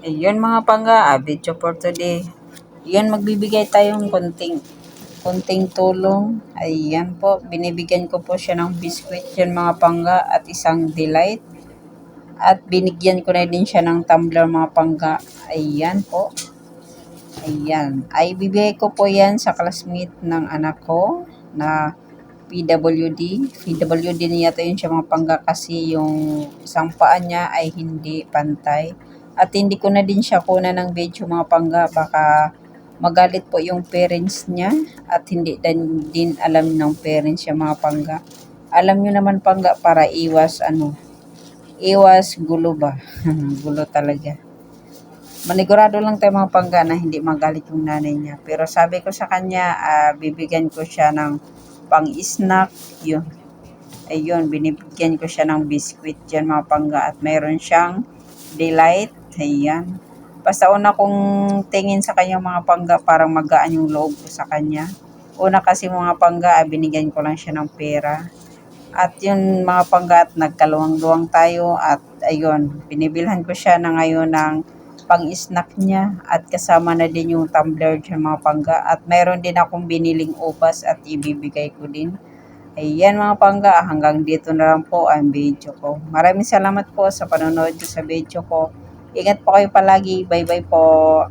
Ayun mga pangga, video for today. Yan, magbibigay tayong konting tulong. Ayan po, binibigyan ko po siya ng biskwit yan mga pangga at isang delight. At binigyan ko na din siya ng tumbler mga pangga. Ayan po. Ayan. Ay bibigay ko po yan sa classmate ng anak ko na PWD. PWD niya to yun siya mga pangga kasi yung isang paa niya ay hindi pantay. At hindi ko na din siya kunan ng video mga pangga. Baka magalit po yung parents niya at hindi din alam ng parents niya mga pangga. Alam nyo naman pangga para iwas gulo ba? Gulo talaga. Manigurado lang tayo mga pangga na hindi magalit yung nanay niya. Pero sabi ko sa kanya, bibigyan ko siya ng pang-snack. Yun. Ayun, binibigyan ko siya ng biscuit dyan mga pangga. At mayroon siyang delight. Ayan. Basta una kong tingin sa kanya mga pangga, parang magaan yung loob ko sa kanya. Una kasi mga pangga, binigyan ko lang siya ng pera. At yun mga pangga, at nagkaluwang-luwang tayo. At ayun, binibilhan ko siya na ngayon ng pang-snack niya. At kasama na din yung tumbler dyan mga pangga. At mayroon din akong biniling ubas at ibibigay ko din. Ayan mga pangga, hanggang dito na lang po ang video ko. Maraming salamat po sa panonood sa video ko. Ingat po kayo palagi. Bye-bye po.